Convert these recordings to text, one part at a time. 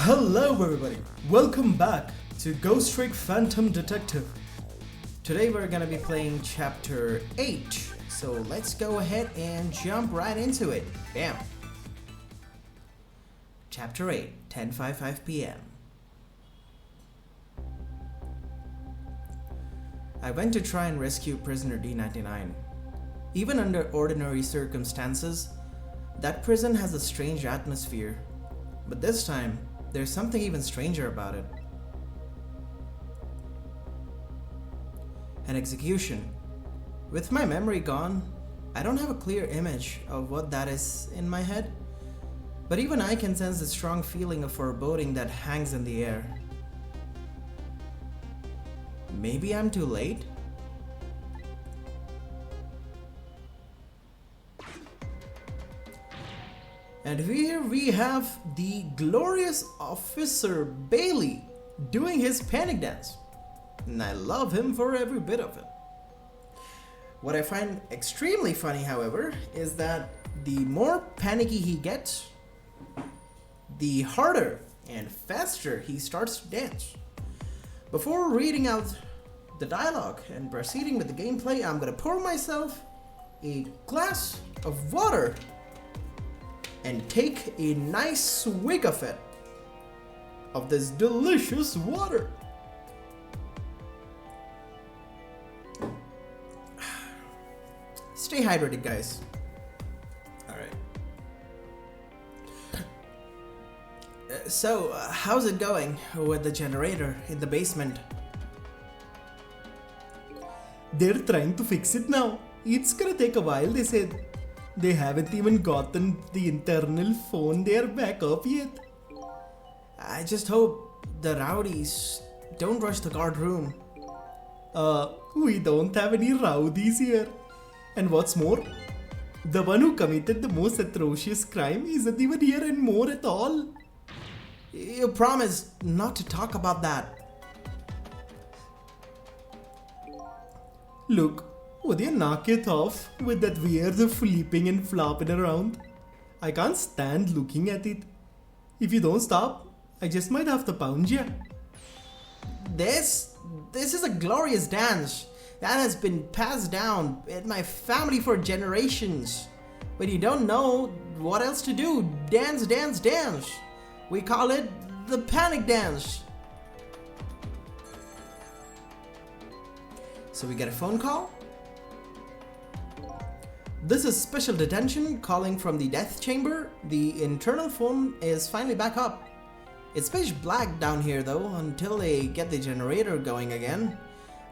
Hello everybody, welcome back to Ghost Trick Phantom Detective. Today we're gonna be playing chapter 8, so let's go ahead and jump right into it. Bam! Chapter 8, 10:55 p.m. I went to try and rescue prisoner D99. Even under ordinary circumstances, that prison has a strange atmosphere, but this time, there's something even stranger about it. An execution. With my memory gone, I don't have a clear image of what that is in my head, but even I can sense the strong feeling of foreboding that hangs in the air. Maybe I'm too late? And here we have the glorious Officer Bailey doing his panic dance. And I love him for every bit of it. What I find extremely funny, however, is that the more panicky he gets, the harder and faster he starts to dance. Before reading out the dialogue and proceeding with the gameplay, I'm gonna pour myself a glass of water and take a nice swig of it, of this delicious water. Stay hydrated, guys. Alright. So, how's it going with the generator in the basement? They're trying to fix it now. It's gonna take a while, they said. They haven't even gotten the internal phone there back up yet. I just hope the rowdies don't rush the guard room. We don't have any rowdies here. And what's more, the one who committed the most atrocious crime isn't even here anymore at all. You promised not to talk about that. Look, would you knock it off with that weird flipping and flopping around? I can't stand looking at it. If you don't stop, I just might have to pound you. This is a glorious dance that has been passed down in my family for generations. When you don't know what else to do, dance, dance, dance. We call it the panic dance. So we get a phone call. This is special detention calling from the death chamber. The internal phone is finally back up. It's pitch black down here though until they get the generator going again.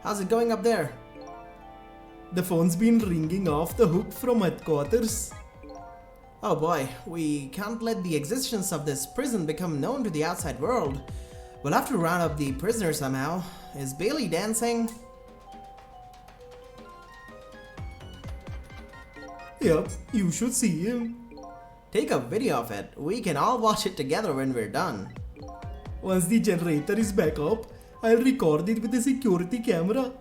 How's it going up there? The phone's been ringing off the hook from headquarters. Oh boy, we can't let the existence of this prison become known to the outside world. We'll have to round up the prisoner somehow. Is Bailey dancing? Yep, you should see him. Take a video of it. We can all watch it together when we're done. Once the generator is back up, I'll record it with a security camera.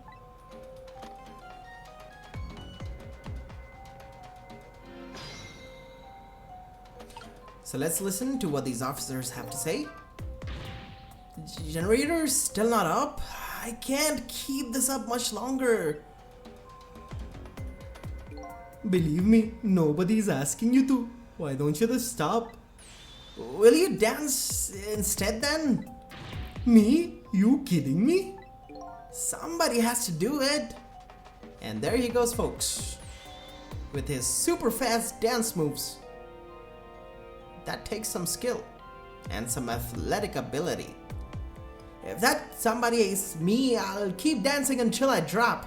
So let's listen to what these officers have to say. Generator's still not up? I can't keep this up much longer. Believe me, nobody's asking you to. Why don't you just stop? Will you dance instead then? Me? You kidding me? Somebody has to do it. And there he goes, folks. With his super fast dance moves. That takes some skill and some athletic ability. If that somebody is me, I'll keep dancing until I drop.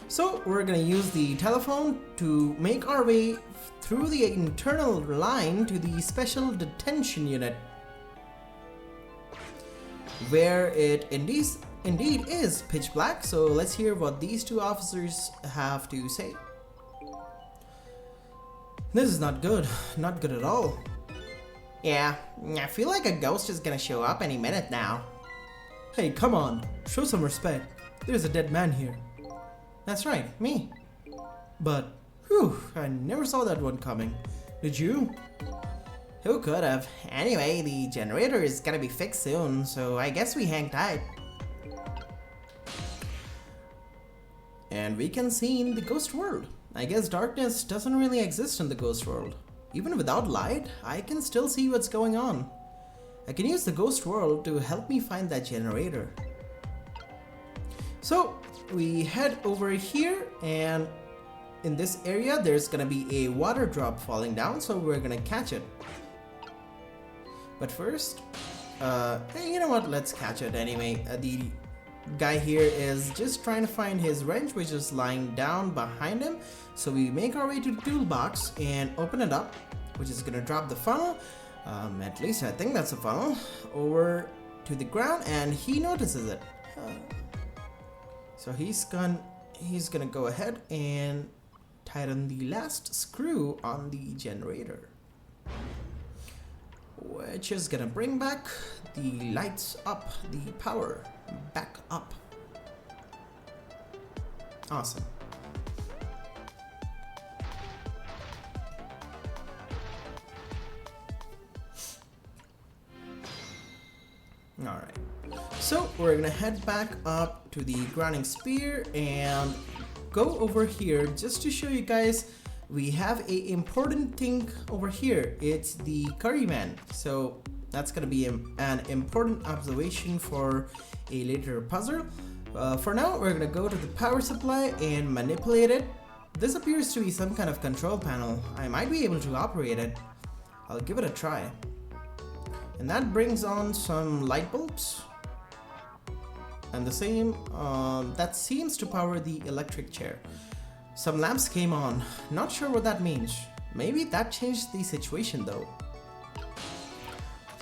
So we're gonna use the telephone to make our way through the internal line to the special detention unit, where it indeed is pitch black. So let's hear what these two officers have to say. This is not good at all. Yeah, I feel like a ghost is gonna show up any minute now. Hey, come on, show some respect. There's a dead man here. That's right, me. But, whew, I never saw that one coming. Did you? Who could have? Anyway, the generator is gonna be fixed soon, so I guess we hang tight. And we can see in the ghost world. I guess darkness doesn't really exist in the ghost world. Even without light, I can still see what's going on. I can use the ghost world to help me find that generator. So we head over here, and in this area there's gonna be a water drop falling down, so we're gonna catch it. But first, hey, you know what, let's catch it anyway. The guy here is just trying to find his wrench, which is lying down behind him. So we make our way to the toolbox and open it up, which is gonna drop the funnel, at least I think that's a funnel, over to the ground, and he notices it. So he's gonna go ahead and tighten the last screw on the generator, which is gonna bring back the lights up, the power back up. Awesome. Alright, so we're gonna head back up to the grounding spear and go over here just to show you guys we have a important thing over here. It's the curry man, so that's gonna be an important observation for a later puzzle. For now, we're gonna go to the power supply and manipulate it. This appears to be some kind of control panel. I might be able to operate it. I'll give it a try. And that brings on some light bulbs. And the same, that seems to power the electric chair. Some lamps came on. Not sure what that means. Maybe that changed the situation though.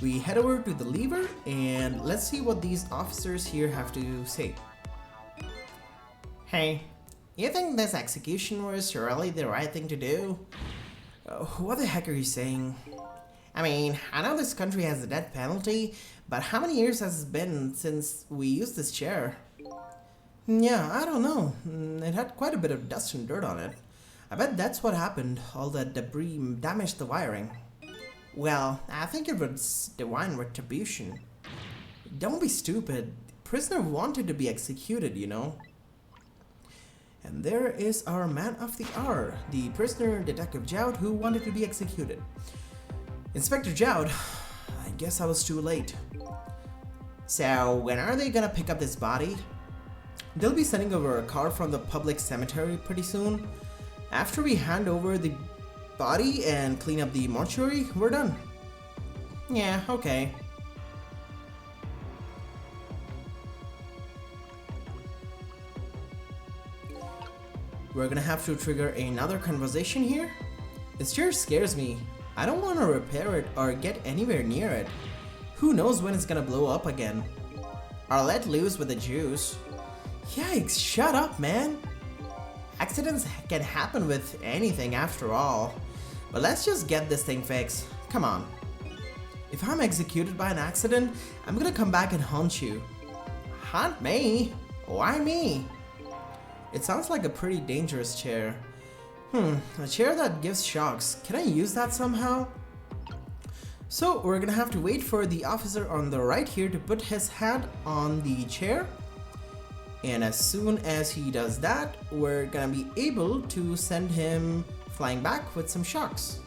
We head over to the lever and let's see what these officers here have to say. Hey, you think this execution was really the right thing to do? What the heck are you saying? I mean, I know this country has the death penalty, but how many years has it been since we used this chair? Yeah, I don't know. It had quite a bit of dust and dirt on it. I bet that's what happened. All that debris damaged the wiring. Well, I think it was divine retribution. Don't be stupid. The prisoner wanted to be executed, you know. And there is our man of the hour, the prisoner Detective Joud, who wanted to be executed. Inspector Joud, I guess I was too late. So, when are they gonna pick up this body? They'll be sending over a car from the public cemetery pretty soon. After we hand over the body and clean up the mortuary, we're done. Yeah, okay. We're gonna have to trigger another conversation here. This chair scares me. I don't want to repair it or get anywhere near it. Who knows when it's gonna blow up again. Or let loose with the juice. Yikes, shut up, man. Accidents can happen with anything after all. But let's just get this thing fixed. Come on. If I'm executed by an accident, I'm gonna come back and haunt you. Haunt me? Why me? It sounds like a pretty dangerous chair. A chair that gives shocks. Can I use that somehow? So we're gonna have to wait for the officer on the right here to put his hand on the chair. And as soon as he does that, we're gonna be able to send him flying back with some shocks.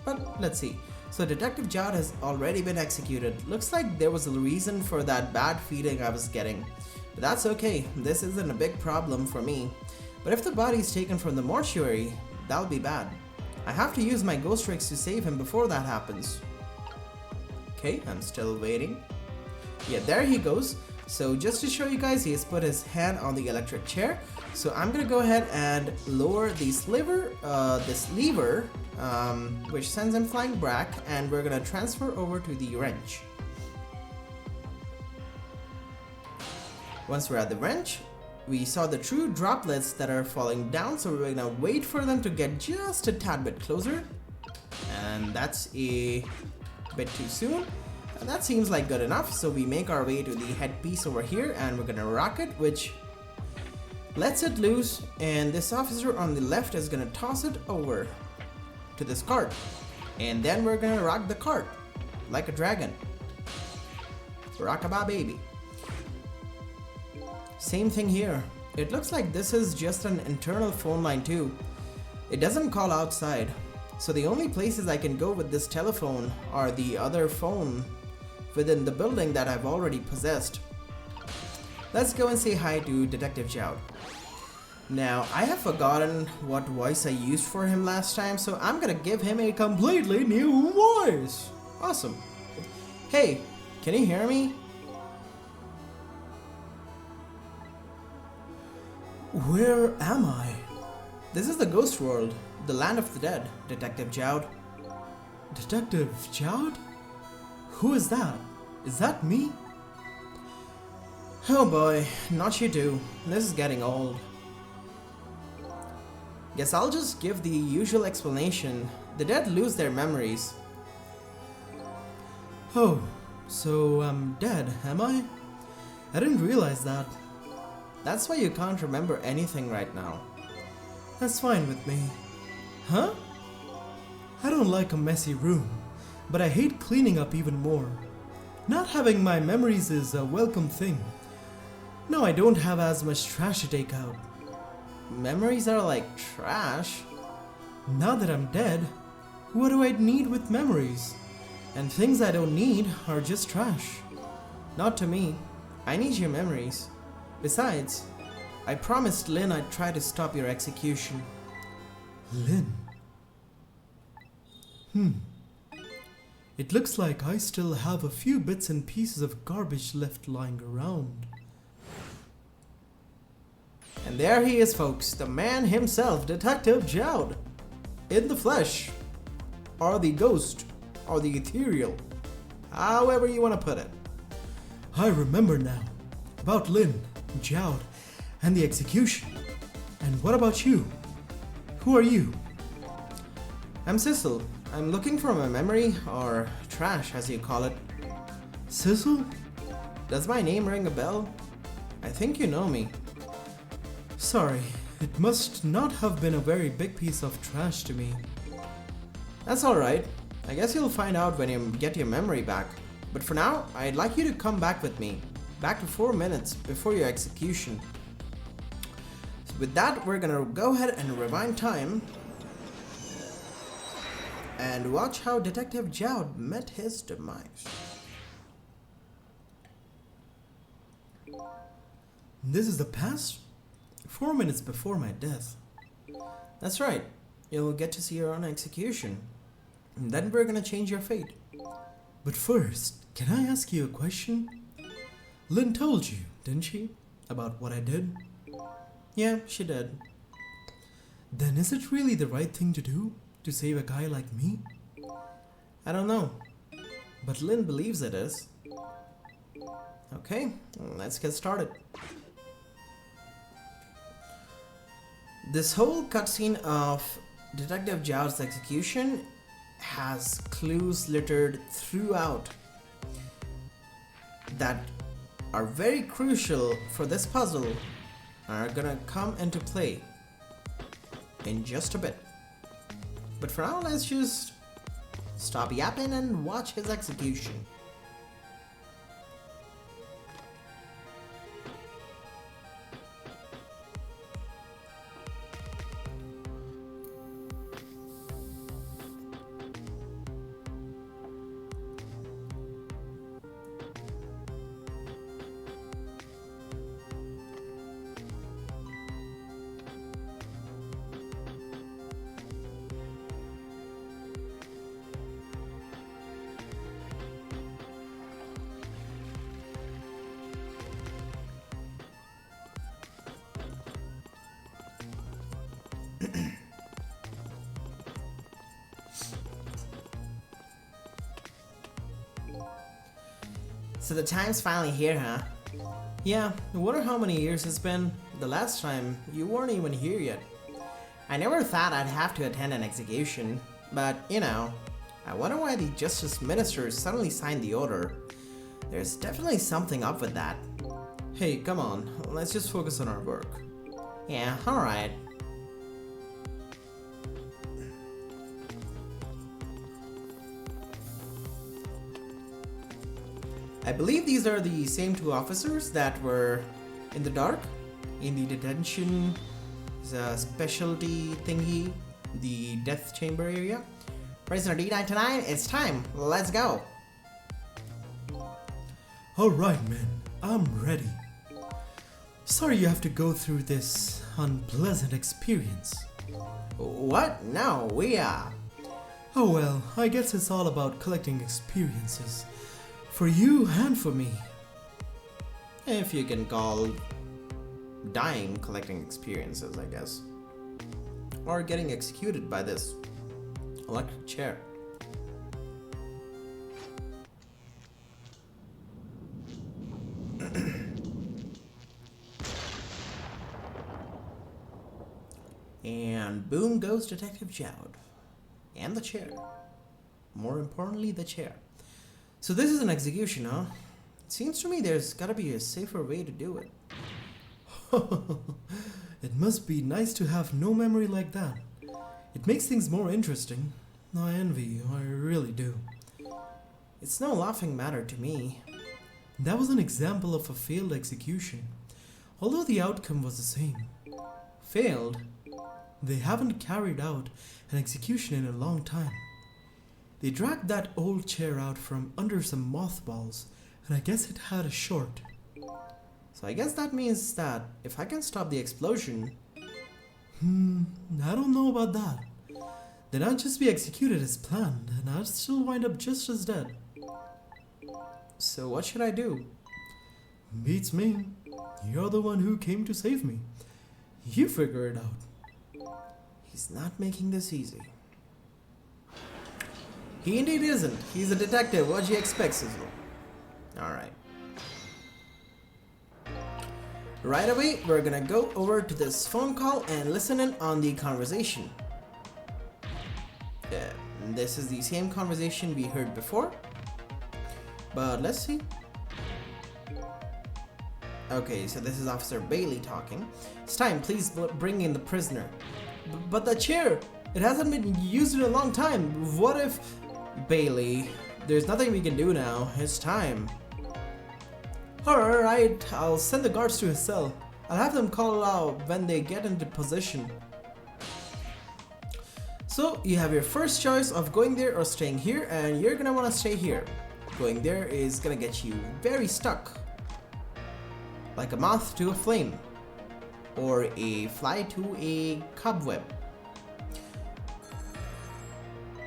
But let's see. So Detective Joud has already been executed. Looks like there was a reason for that bad feeling I was getting. But that's okay. This isn't a big problem for me. But if the body is taken from the mortuary, that'll be bad. I have to use my ghost tricks to save him before that happens. Okay, I'm still waiting. Yeah, there he goes. So just to show you guys, he has put his hand on the electric chair. So I'm gonna go ahead and lower this lever, which sends him flying back, and we're gonna transfer over to the wrench. Once we're at the wrench, we saw the true droplets that are falling down, so we're gonna wait for them to get just a tad bit closer. And that's a bit too soon. And that seems like good enough, so we make our way to the headpiece over here and we're gonna rock it, which lets it loose, and this officer on the left is gonna toss it over to this cart. And then we're gonna rock the cart like a dragon. Rockabye baby. Same thing here. It looks like this is just an internal phone line too. It doesn't call outside. So the only places I can go with this telephone are the other phone within the building that I've already possessed. Let's go and say hi to Detective Joud. Now, I have forgotten what voice I used for him last time, so I'm gonna give him a completely new voice. Awesome. Hey, can you hear me? Where am I? This is the ghost world, the land of the dead, Detective Joud. Detective Joud? Who is that? Is that me? Oh boy, not you too. This is getting old. Guess I'll just give the usual explanation. The dead lose their memories. Oh, so I'm dead, am I? I didn't realize that. That's why you can't remember anything right now. That's fine with me. Huh? I don't like a messy room, but I hate cleaning up even more. Not having my memories is a welcome thing. Now I don't have as much trash to take out. Memories are like trash. Now that I'm dead, what do I need with memories? And things I don't need are just trash. Not to me. I need your memories. Besides, I promised Lynn I'd try to stop your execution. Lynn? It looks like I still have a few bits and pieces of garbage left lying around. And there he is, folks, the man himself, Detective Joud. In the flesh, or the ghost, or the ethereal, however you want to put it. I remember now, about Lynn, Joud, and the execution. And what about you? Who are you? I'm Cecil. I'm looking for my memory, or trash as you call it. Cecil? Does my name ring a bell? I think you know me. Sorry, it must not have been a very big piece of trash to me. That's alright. I guess you'll find out when you get your memory back. But for now, I'd like you to come back with me. Back to 4 minutes before your execution. So with that, we're gonna go ahead and rewind time and watch how Detective Joud met his demise. This is the past? 4 minutes before my death. That's right. You'll get to see your own execution. And then we're gonna change your fate. But first, can I ask you a question? Lynn told you, didn't she? About what I did? Yeah, she did. Then is it really the right thing to do? To save a guy like me? I don't know. But Lynn believes it is. Okay, let's get started. This whole cutscene of Detective Joud's execution has clues littered throughout that are very crucial for this puzzle and are gonna come into play in just a bit. But for now, let's just stop yapping and watch his execution. So the time's finally here, huh? Yeah, I wonder how many years it's been. The last time, you weren't even here yet. I never thought I'd have to attend an execution, but you know, I wonder why the Justice Minister suddenly signed the order. There's definitely something up with that. Hey, come on, let's just focus on our work. Yeah, alright. I believe these are the same two officers that were in the dark in the detention specialty thingy, the death chamber area. Prisoner D99, it's time. Let's go. Alright, man. I'm ready. Sorry you have to go through this unpleasant experience. What? No, we are. Oh well, I guess it's all about collecting experiences. For you and for me. If you can call dying collecting experiences, I guess. Or getting executed by this electric chair. And boom goes Detective Jowd. And the chair. More importantly, the chair. So this is an execution, huh? It seems to me there's gotta be a safer way to do it. It must be nice to have no memory like that. It makes things more interesting. I envy you, I really do. It's no laughing matter to me. That was an example of a failed execution, although the outcome was the same. Failed? They haven't carried out an execution in a long time. They dragged that old chair out from under some mothballs, and I guess it had a short. So I guess that means that if I can stop the explosion... I don't know about that. Then I'd just be executed as planned, and I'd still wind up just as dead. So what should I do? Beats me. You're the one who came to save me. You figure it out. He's not making this easy. He indeed isn't. He's a detective. What do you expect, Sizzle? Alright. Right away, we're gonna go over to this phone call and listen in on the conversation. This is the same conversation we heard before. But let's see. Okay, so this is Officer Bailey talking. It's time, please bring in the prisoner. But the chair, it hasn't been used in a long time. What if... Bailey, there's nothing we can do now. It's time. Alright, I'll send the guards to his cell. I'll have them call out when they get into position. So, you have your first choice of going there or staying here, and you're gonna wanna stay here. Going there is gonna get you very stuck. Like a moth to a flame. Or a fly to a cobweb.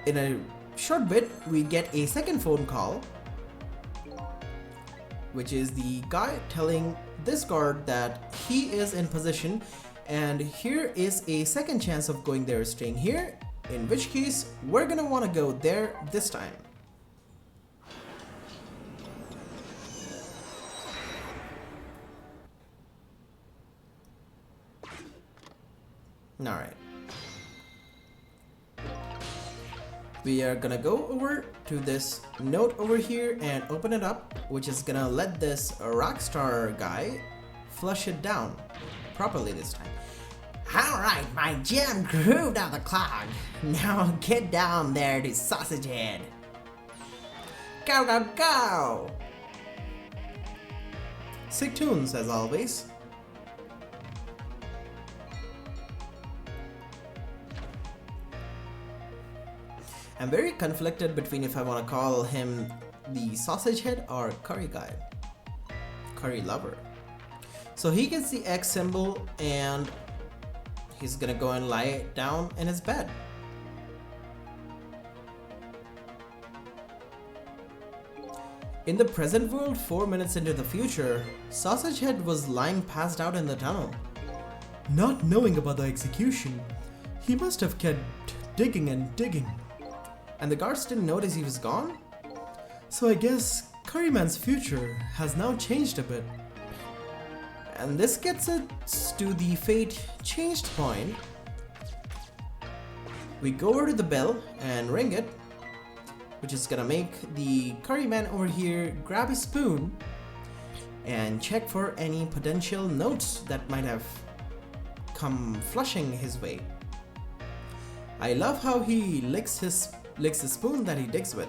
In a short bit, we get a second phone call, which is the guy telling this guard that he is in position, and here is a second chance of going there or staying here, in which case we're gonna want to go there this time. Alright. We are gonna go over to this note over here and open it up, which is gonna let this rockstar guy flush it down properly this time. Alright, my gem grooved out the clog. Now get down there to Sausage Head. Go, go, go! Sick tunes as always. I'm very conflicted between if I want to call him the sausage head or curry guy. Curry lover. So he gets the X symbol and he's gonna go and lie down in his bed. In the present world, 4 minutes into the future, Sausage Head was lying passed out in the tunnel. Not knowing about the execution, he must have kept digging and digging. And the guards didn't notice he was gone? So I guess Curryman's future has now changed a bit. And this gets us to the fate changed point. We go over to the bell and ring it, which is gonna make the Curryman over here grab his spoon and check for any potential notes that might have come flushing his way. I love how he licks his spoon that he digs with.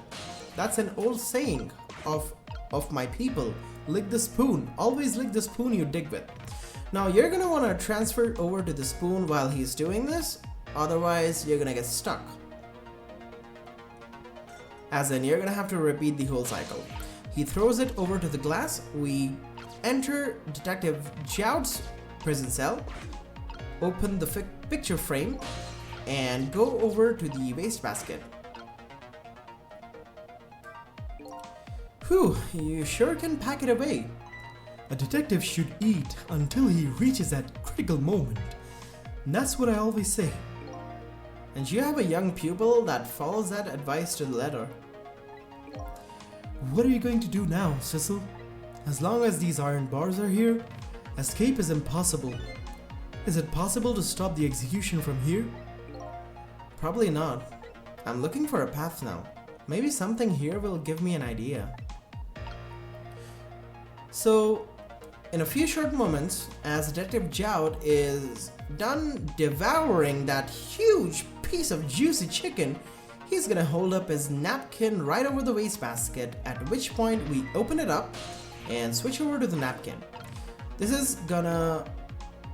That's an old saying of of my people, lick the spoon. Always lick the spoon you dig with. Now you're gonna wanna transfer it over to the spoon while he's doing this, otherwise you're gonna get stuck. As in, you're gonna have to repeat the whole cycle. He throws it over to the glass. We enter Detective Jout's prison cell, open the picture frame, and go over to the wastebasket. Whew, you sure can pack it away. A detective should eat until he reaches that critical moment. And that's what I always say. And you have a young pupil that follows that advice to the letter. What are you going to do now, Cecil? As long as these iron bars are here, escape is impossible. Is it possible to stop the execution from here? Probably not. I'm looking for a path now. Maybe something here will give me an idea. So, in a few short moments, as Detective Jout is done devouring that huge piece of juicy chicken, he's gonna hold up his napkin right over the wastebasket, at which point we open it up and switch over to the napkin. This is gonna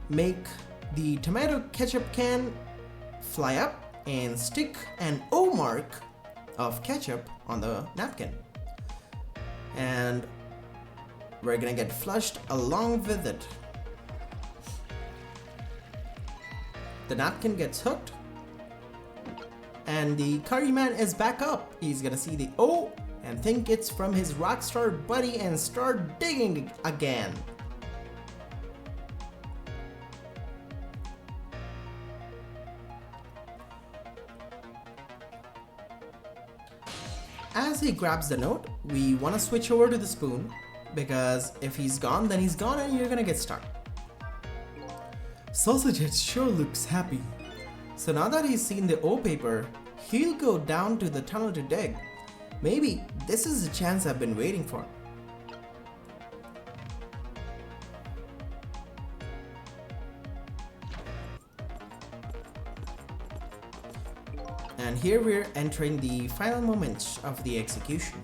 make the tomato ketchup can fly up and stick an O mark of ketchup on the napkin. And we're gonna get flushed along with it. The napkin gets hooked, and the curry man is back up. He's gonna see the O and think it's from his rockstar buddy and start digging again. As he grabs the note, we want to switch over to the spoon, because if he's gone, then he's gone and you're gonna get stuck. Sausagehead sure looks happy. So now that he's seen the O paper, he'll go down to the tunnel to dig. Maybe this is the chance I've been waiting for. And here we're entering the final moments of the execution,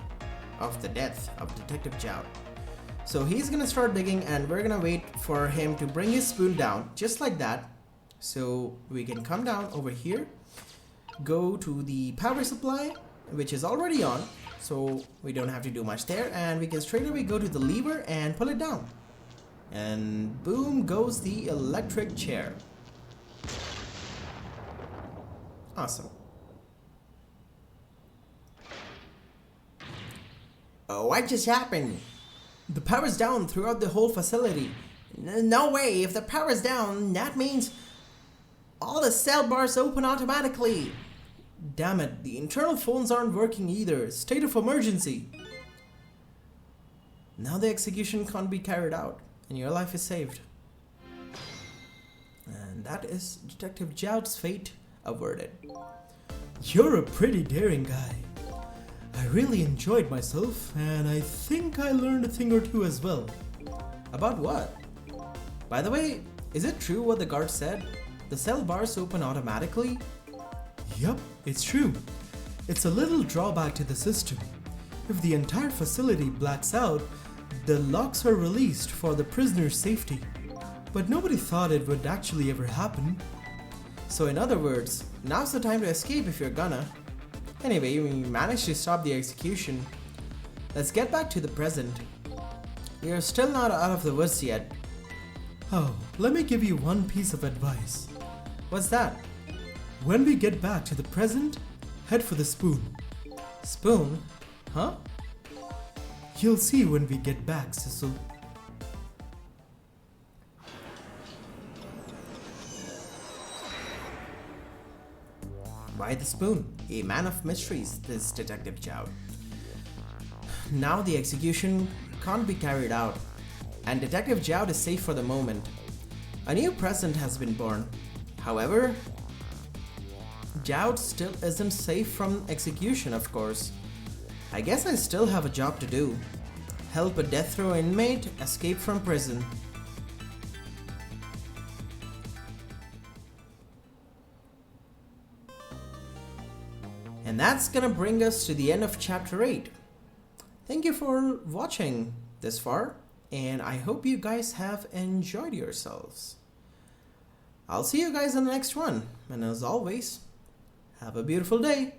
of the death of Detective Jout. So he's gonna start digging and we're gonna wait for him to bring his spoon down, just like that. So we can come down over here, go to the power supply, which is already on, so we don't have to do much there, and we can straight away go to the lever and pull it down. And boom goes the electric chair. Awesome. Oh, what just happened? The power's down throughout the whole facility. No way, if the power's down, that means all the cell bars open automatically. Damn it, the internal phones aren't working either. State of emergency. Now the execution can't be carried out, and your life is saved. And that is Detective Jout's fate averted. You're a pretty daring guy. I really enjoyed myself, and I think I learned a thing or two as well. About what? By the way, is it true what the guard said? The cell bars open automatically? Yup, it's true. It's a little drawback to the system. If the entire facility blacks out, the locks are released for the prisoner's safety. But nobody thought it would actually ever happen. So in other words, now's the time to escape if you're gonna. Anyway, we managed to stop the execution. Let's get back to the present. We are still not out of the woods yet. Oh, let me give you one piece of advice. What's that? When we get back to the present, head for the spoon. Spoon? Huh? You'll see when we get back, Cecil. Why the spoon? A man of mysteries, this Detective Jout. Now the execution can't be carried out, and Detective Jout is safe for the moment. A new present has been born. However, Jout still isn't safe from execution, of course. I guess I still have a job to do. Help a death row inmate escape from prison. And that's gonna bring us to the end of chapter 8. Thank you for watching this far, and I hope you guys have enjoyed yourselves. I'll see you guys in the next one, and as always, have a beautiful day.